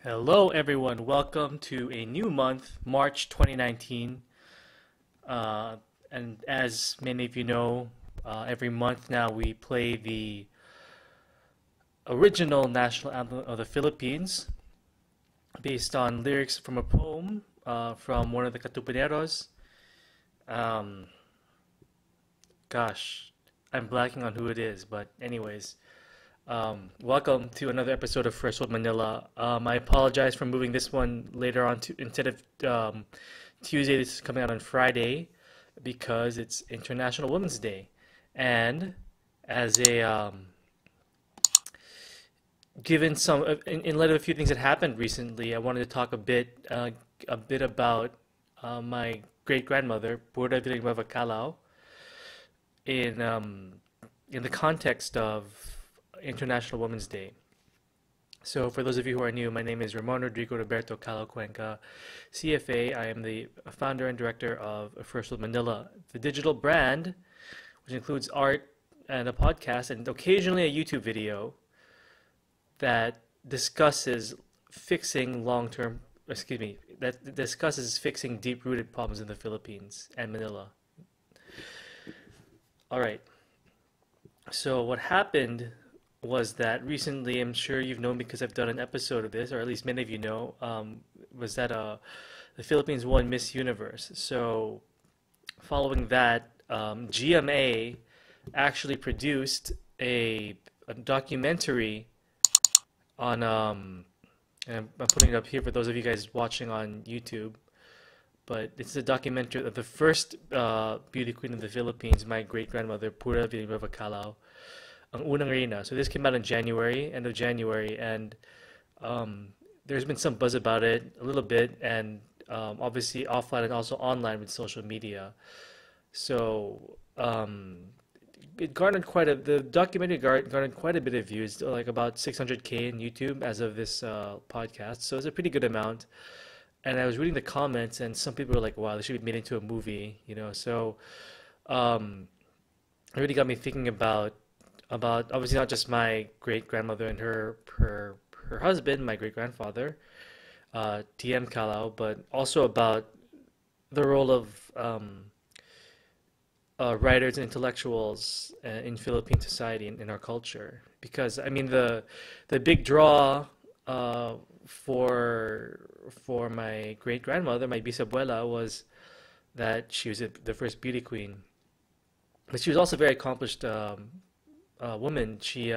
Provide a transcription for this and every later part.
Hello, everyone. Welcome to a new month, March 2019. And as many of you know, every month now we play the original national anthem of the Philippines based on lyrics from a poem from one of the Katupaneros. Um, gosh, I'm blanking on who it is, but anyways, welcome to another episode of First World Manila. I apologize for moving this one later on to instead of Tuesday. This is coming out on Friday because it's International Women's Day, and as a given some in light of a few things that happened recently, I wanted to talk a bit about my great grandmother, Pura Villanueva Calao, in um, in the context of International Women's Day. So, for those of you who are new, my name is Ramon Rodrigo Roberto Calao Cuenca, CFA. I am the founder and director of First World Manila, the digital brand, which includes art and a podcast and occasionally a YouTube video that discusses that discusses fixing deep-rooted problems in the Philippines and Manila. All right. So what happened was that recently, I'm sure you've known because I've done an episode of this, or at least many of you know, was that the Philippines won Miss Universe. So following that, GMA actually produced a documentary on, and I'm putting it up here for those of you guys watching on YouTube, but it's a documentary of the first beauty queen of the Philippines, my great grandmother, Pura Villanueva Calao, ang unang reyna. So this came out in January, end of January, and there's been some buzz about it a little bit, and obviously offline and also online with social media. So it garnered the documentary garnered quite a bit of views, like about 600K in YouTube as of this podcast. So it's a pretty good amount. And I was reading the comments, and some people were like, "Wow, this should be made into a movie," you know. So it really got me thinking about obviously not just my great grandmother and her husband, my great grandfather, TM Calao, but also about the role of writers and intellectuals in Philippine society and in our culture. Because I mean, the big draw for my great grandmother, my bisabuela, was that she was the first beauty queen, but she was also a very accomplished woman. She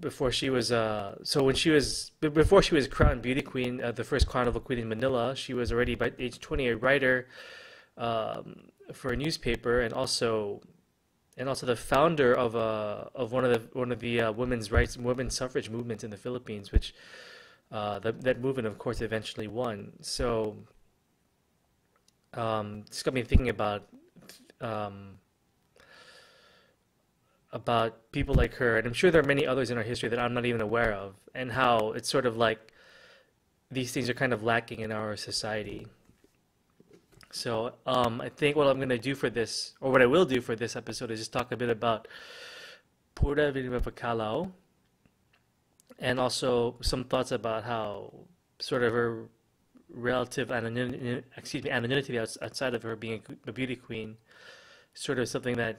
before she was so when she was before she was crowned beauty queen, the first carnival queen in Manila, she was already by age 20 a writer for a newspaper, and also the founder of one of the women's suffrage movements in the Philippines, which that movement, of course, eventually won. So this got me thinking um, about people like her, and I'm sure there are many others in our history that I'm not even aware of, and how it's sort of like these things are kind of lacking in our society. So I think what I'm going to do for this, or what I will do for this episode, is just talk a bit about Pura Villanueva Calao, and also some thoughts about how sort of her relative anonymity outside of her being a beauty queen, sort of something that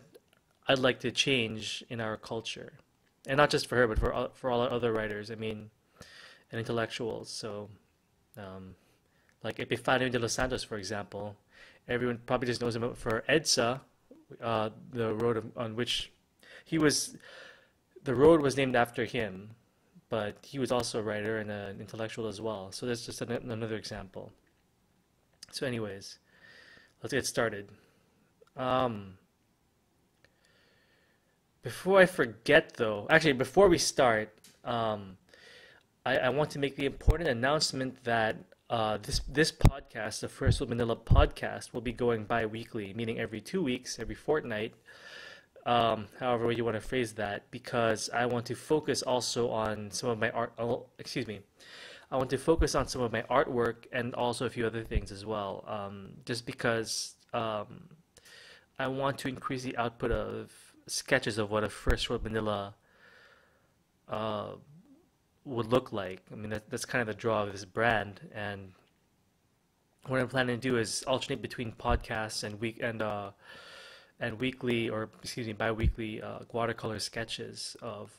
I'd like to change in our culture, and not just for her, but for all our other writers. I mean, and intellectuals. So, um, like Epifanio de los Santos, for example, everyone probably just knows him for EDSA, the road on which he was. The road was named after him, but he was also a writer and an intellectual as well. So that's just another example. So, anyways, let's get started. Um, Before I forget, though, actually, before we start, I want to make the important announcement that this podcast, the First World Manila podcast, will be going bi-weekly, meaning every 2 weeks, every fortnight, however you want to phrase that, because I want to focus also on some of my art. Oh, excuse me. I want to focus on some of my artwork and also a few other things as well, just because I want to increase the output of sketches of what a First World Manila uh, would look like. I mean, that's kind of the draw of this brand. And what I'm planning to do is alternate between podcasts and weekly, or excuse me, bi-weekly watercolor sketches of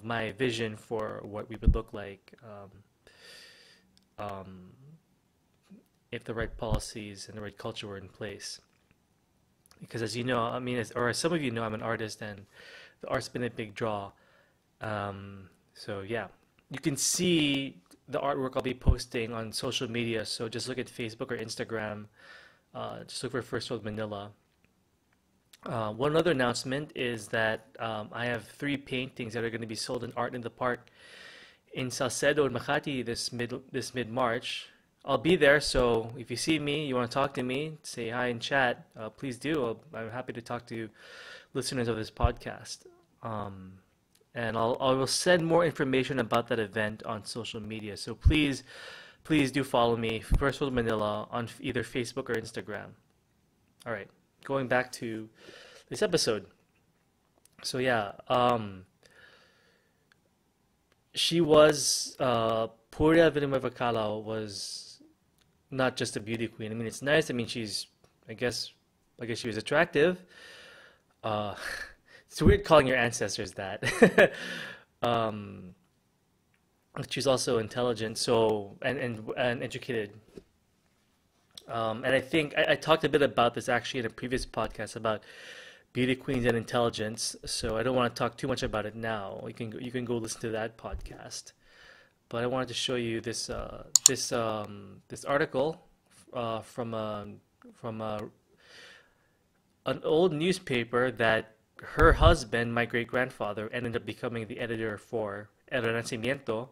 my vision for what we would look like um, if the right policies and the right culture were in place. Because as you know, I mean, or as some of you know, I'm an artist, and the art's been a big draw. So yeah, you can see the artwork I'll be posting on social media. So just look at Facebook or Instagram. Just look for First World Manila. One other announcement is that I have 3 paintings that are going to be sold in Art in the Park in Salcedo and Makati this mid-March. I'll be there, so if you see me, you want to talk to me, say hi in chat, please do. I'm happy to talk to listeners of this podcast. And I will send more information about that event on social media. So please do follow me, First World Manila, on either Facebook or Instagram. All right, going back to this episode. So yeah, she was Puria Villanueva Calao was not just a beauty queen. I mean, it's nice. I mean, I guess, she was attractive. Uh, it's weird calling your ancestors that. um, she's also intelligent, so and educated. And I think I talked a bit about this actually in a previous podcast about beauty queens and intelligence. So I don't want to talk too much about it now. You can go listen to that podcast. But I wanted to show you this article from an old newspaper that her husband, my great grandfather, ended up becoming the editor for El Renacimiento.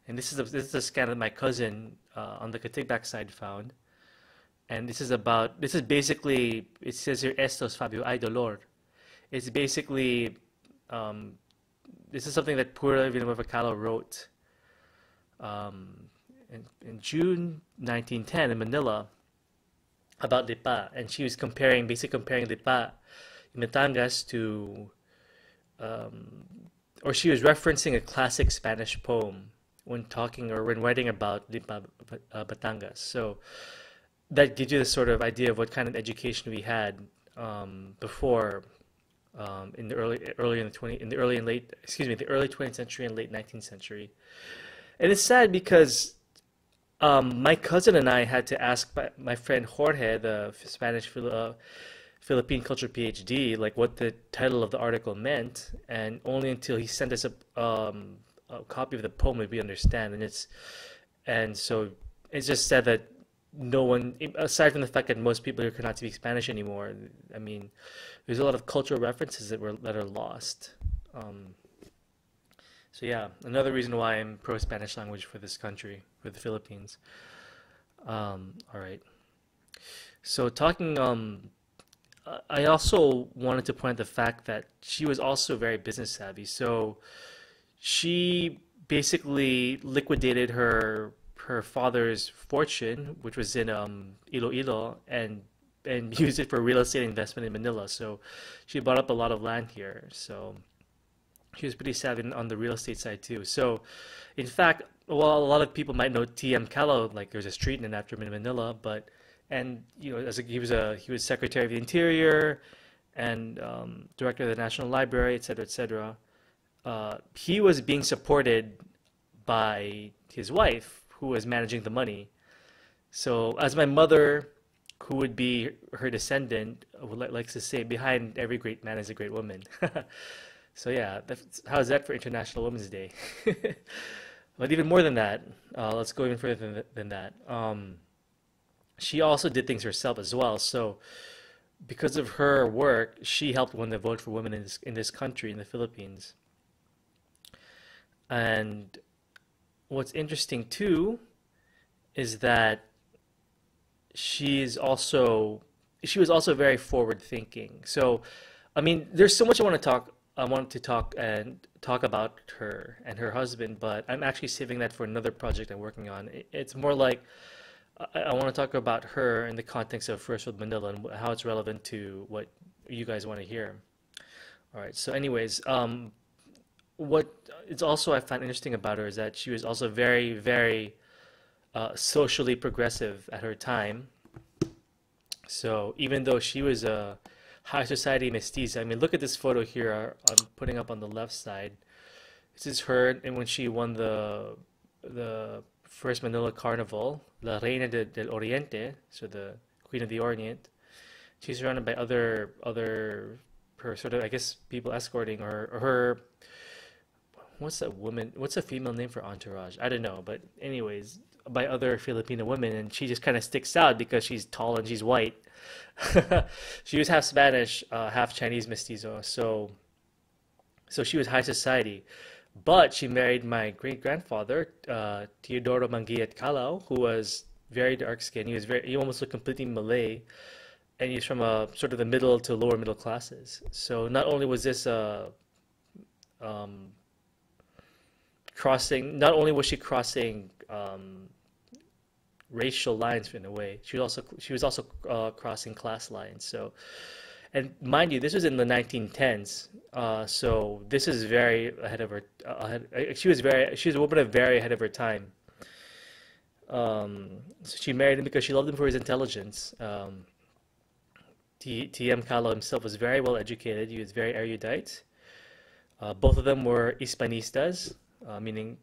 And this is a scan that my cousin on the Katigbak side found. And this is basically, it says here, Estos Fabio ay dolor. It's basically, this is something that Pura Villanueva Calao wrote in June 1910 in Manila about Lipa. And she was basically comparing Lipa in Batangas to, or she was referencing a classic Spanish poem when writing about Lipa, Batangas. So that gives you the sort of idea of what kind of education we had before in the early 20th century and late 19th century. And it's sad because my cousin and I had to ask my friend Jorge, the Spanish Philippine culture PhD, like what the title of the article meant, and only until he sent us a copy of the poem did we understand. And so it's just said that no one, aside from the fact that most people here cannot speak Spanish anymore, I mean, there's a lot of cultural references that are lost. So yeah, another reason why I'm pro Spanish language for this country, for the Philippines. All right. So I also wanted to point out the fact that she was also very business savvy. So she basically liquidated her father's fortune, which was in Iloilo, and used it for real estate investment in Manila. So she bought up a lot of land here. So she was pretty savvy on the real estate side too. So in fact, well, a lot of people might know T.M. Calao, like there's a street named after him in Manila, and you know, he was Secretary of the Interior and Director of the National Library, etc., etc. He was being supported by his wife, who was managing the money. So as my mother, who would be her descendant, likes to say, behind every great man is a great woman. So yeah, how's that for International Women's Day? But even more than that, let's go even further than that. She also did things herself as well. So because of her work, she helped win the vote for women in this country, in the Philippines. And what's interesting too is that she was also very forward thinking. So, I mean, there's so much I want to talk about her and her husband, but I'm actually saving that for another project I'm working on. It's more like I want to talk about her in the context of First World Manila and how it's relevant to what you guys want to hear. All right. So, anyways, what it's also I find interesting about her is that she was also very, very socially progressive at her time. So even though she was a high society mestiza, I mean, look at this photo here I'm putting up on the left side. This is her, and when she won the first Manila Carnival, La Reina del Oriente, so the Queen of the Orient. She's surrounded by other her sort of I guess people escorting her or her what's that woman? What's a female name for entourage? I don't know, but anyways, by other Filipino women, and she just kind of sticks out because she's tall and she's white. She was half Spanish, half Chinese mestizo, so she was high society. But she married my great grandfather, Teodoro Manguiat Calao, who was very dark skinned. He almost looked completely Malay, and he's from a sort of the middle to lower middle classes. So not only was this um, not only was she crossing racial lines in a way, she was also crossing class lines. So, and mind you, this was in the 1910s. So this is very ahead of her. She was a woman of very ahead of her time. So she married him because she loved him for his intelligence. T.M. Calo himself was very well educated. He was very erudite. Both of them were Hispanistas, meaning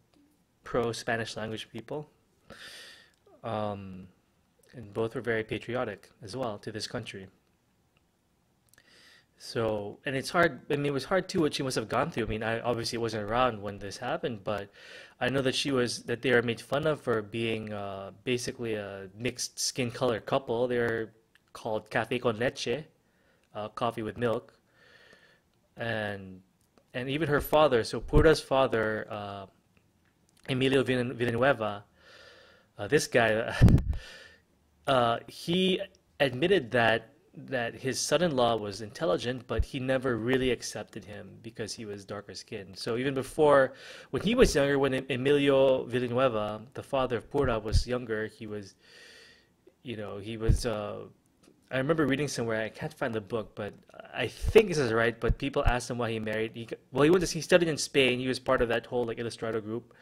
pro-Spanish language people. Um, and both were very patriotic as well to this country. So, and it's hard. I mean, it was hard too what she must have gone through. I mean, I obviously wasn't around when this happened, but I know that they were made fun of for being basically a mixed skin color couple. They're called cafe con leche, coffee with milk, and even her father. So Pura's father, Emilio Villanueva, this guy, he admitted that his son-in-law was intelligent, but he never really accepted him because he was darker skinned. So even before, when he was younger, when Emilio Villanueva, the father of Pura, was younger, he was. I remember reading somewhere. I can't find the book, but I think this is right. But people asked him why he married. He studied in Spain. He was part of that whole like Ilustrado group.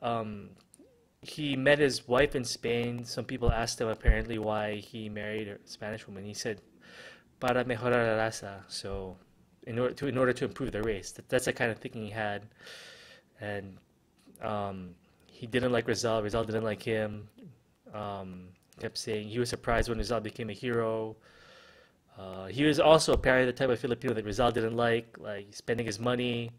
Um, he met his wife in Spain. Some people asked him apparently why he married a Spanish woman. He said, "Para mejorar la raza." So, in order to improve the race. That's the kind of thinking he had, and he didn't like Rizal. Rizal didn't like him. Kept saying he was surprised when Rizal became a hero. He was also apparently the type of Filipino that Rizal didn't like spending his money.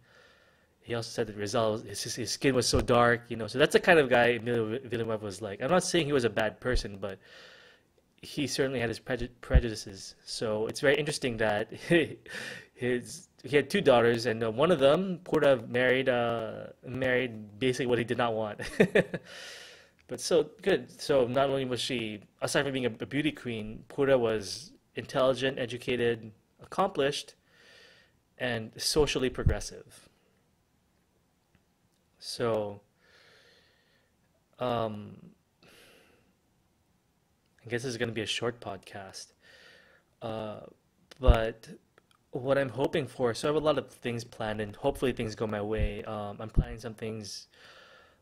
He also said that Rizal, his skin was so dark. So that's the kind of guy Emilio Villanueva was like. I'm not saying he was a bad person, but he certainly had his prejudices. So it's very interesting that he had two daughters, and one of them, Pura, married basically what he did not want. But so good. So not only was she, aside from being a beauty queen, Pura was intelligent, educated, accomplished, and socially progressive. So um, I guess this is going to be a short podcast. Uh, but what I'm hoping for, so I have a lot of things planned, and hopefully things go my way. I'm planning some things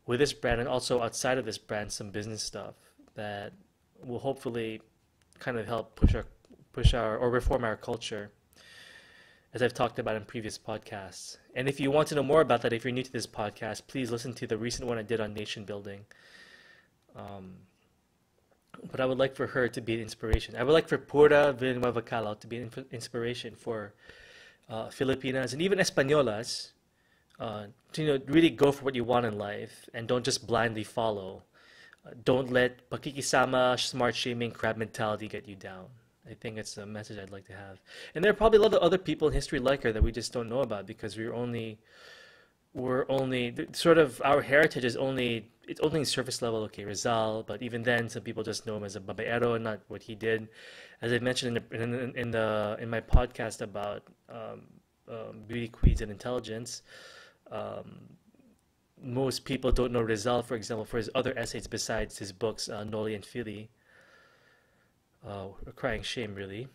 with this brand and also outside of this brand, some business stuff that will hopefully kind of help push our or reform our culture, as I've talked about in previous podcasts. And if you want to know more about that, if you're new to this podcast, please listen to the recent one I did on nation building. Um, but I would like for her to be an inspiration. I would like for Pura Villanueva Calao to be an inspiration for Filipinas and even Españolas to really go for what you want in life and don't just blindly follow. Don't let pakikisama, smart shaming, crab mentality get you down. I think it's a message I'd like to have. And there are probably a lot of other people in history like her that we just don't know about because we're only sort of our heritage is only it's only surface level. Okay, Rizal, but even then, some people just know him as a babaero and not what he did. As I mentioned in my podcast about beauty queens and intelligence, um, most people don't know Rizal, for example, for his other essays besides his books Noli and Fili. A crying shame, really.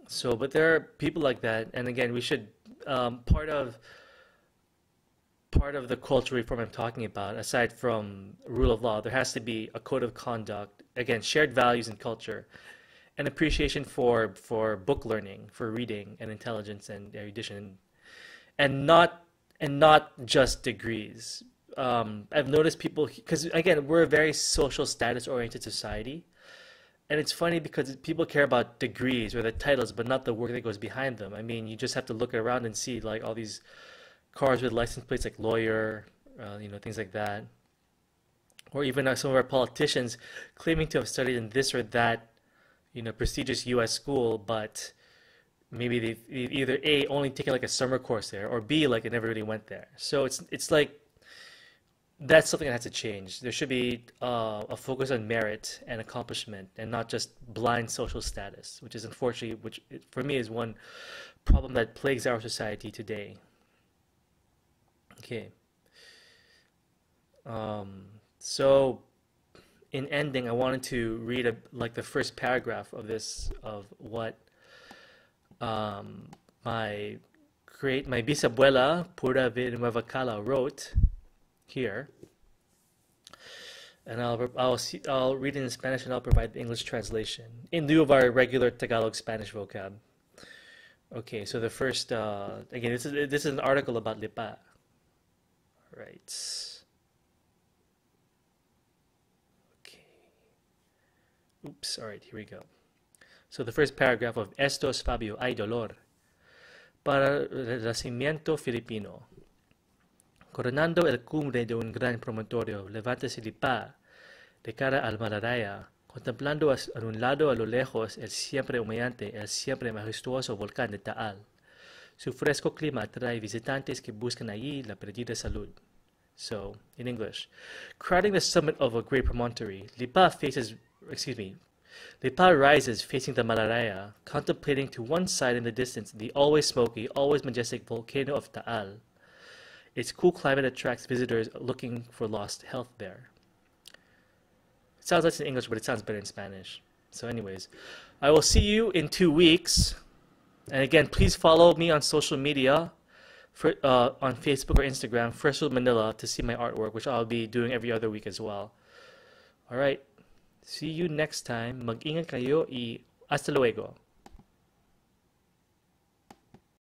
So, but there are people like that, and again, we should part of part of the cultural reform I'm talking about, aside from rule of law, there has to be a code of conduct, again, shared values and culture, and appreciation for book learning, for reading and intelligence and erudition, and not and not just degrees. I've noticed people because again, we're a very social status oriented society, and it's funny because people care about degrees or the titles, but not the work that goes behind them. I mean, you just have to look around and see like all these cars with license plates like lawyer, things like that, or even some of our politicians claiming to have studied in this or that, prestigious U.S. school, but maybe they've either A, only taken like a summer course there, or B, like they never really went there. So it's like that's something that has to change. There should be a focus on merit and accomplishment, and not just blind social status, which is unfortunately, for me is one problem that plagues our society today. Okay. So in ending, I wanted to read like the first paragraph of this of what my my bisabuela Pura Villanueva Cala wrote here, and I'll read it in Spanish and I'll provide the English translation in lieu of our regular Tagalog Spanish vocab. Okay, so the first again, this is an article about Lipa. Right. Okay. Oops. All right. Here we go. So the first paragraph of Estos Fabio hay dolor para el nacimiento filipino. Coronando el cumbre de un gran promontorio, levántase Lipa de cara al Malaraya, contemplando a un lado a lo lejos el siempre humeante, el siempre majestuoso volcán de Taal. Su fresco clima atrae visitantes que buscan allí la perdida salud. So, in English, crowding the summit of a great promontory, Lipa rises facing the Malaraya, contemplating to one side in the distance the always smoky, always majestic volcano of Taal. Its cool climate attracts visitors looking for lost health there. It sounds like it's in English, but it sounds better in Spanish. So anyways, I will see you in 2 weeks. And again, please follow me on social media, on Facebook or Instagram, First World Manila, to see my artwork, which I'll be doing every other week as well. All right. See you next time. Mag-ingat kayo hasta luego.